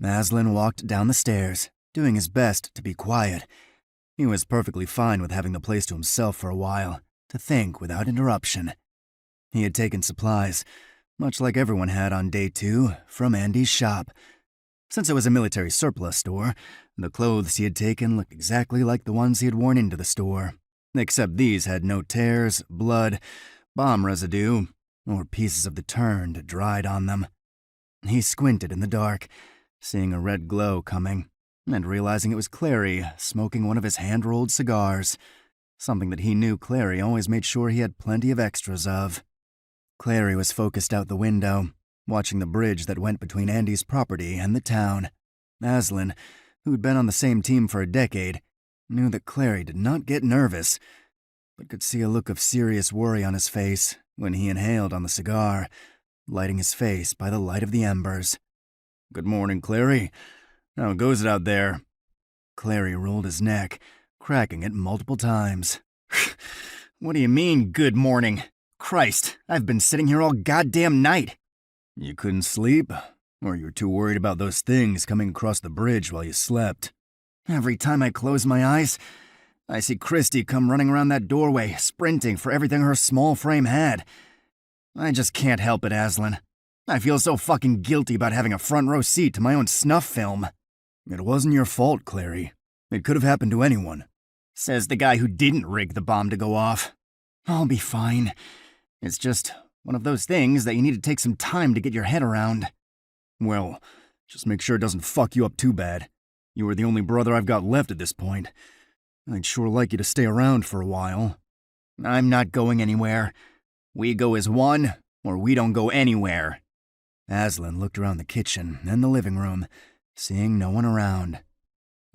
Aslan walked down the stairs, doing his best to be quiet. He was perfectly fine with having the place to himself for a while, to think without interruption. He had taken supplies, much like everyone had on day 2, from Andy's shop. Since it was a military surplus store, the clothes he had taken looked exactly like the ones he had worn into the store, except these had no tears, blood, bomb residue, or pieces of the turned dried on them. He squinted in the dark, seeing a red glow coming, and realizing it was Clary smoking one of his hand-rolled cigars, something that he knew Clary always made sure he had plenty of extras of. Clary was focused out the window, watching the bridge that went between Andy's property and the town. Aslan, who'd been on the same team for a decade, knew that Clary did not get nervous, but could see a look of serious worry on his face when he inhaled on the cigar, lighting his face by the light of the embers. "Good morning, Clary. How goes it out there?" Clary rolled his neck, cracking it multiple times. "What do you mean, good morning? Christ, I've been sitting here all goddamn night." "You couldn't sleep? Or you were too worried about those things coming across the bridge while you slept?" "Every time I close my eyes, I see Christy come running around that doorway, sprinting for everything her small frame had. I just can't help it, Aslan. I feel so fucking guilty about having a front row seat to my own snuff film." "It wasn't your fault, Clary. It could have happened to anyone." "Says the guy who didn't rig the bomb to go off. I'll be fine. It's just one of those things that you need to take some time to get your head around." "Well, just make sure it doesn't fuck you up too bad. You are the only brother I've got left at this point. I'd sure like you to stay around for a while." "I'm not going anywhere. We go as one, or we don't go anywhere." Aslan looked around the kitchen and the living room, seeing no one around.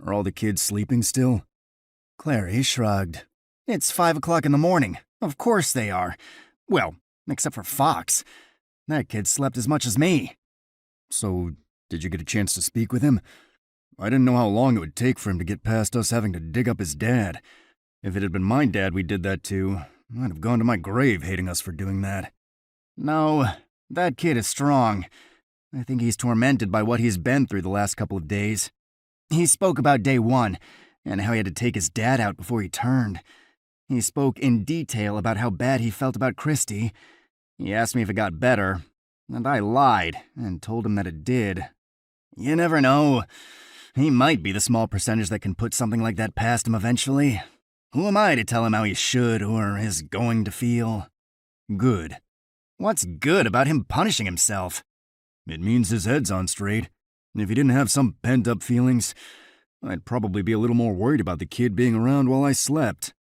"Are all the kids sleeping still?" Clary shrugged. "It's 5 o'clock in the morning. Of course they are. Well, except for Fox. That kid slept as much as me." "So, did you get a chance to speak with him? I didn't know how long it would take for him to get past us having to dig up his dad. If it had been my dad we did that to, I'd have gone to my grave hating us for doing that." "No, that kid is strong. I think he's tormented by what he's been through the last couple of days. He spoke about day 1, and how he had to take his dad out before he turned. He spoke in detail about how bad he felt about Christy. He asked me if it got better, and I lied and told him that it did. You never know. He might be the small percentage that can put something like that past him eventually. Who am I to tell him how he should or is going to feel?" "Good." "What's good about him punishing himself?" "It means his head's on straight. If he didn't have some pent-up feelings, I'd probably be a little more worried about the kid being around while I slept."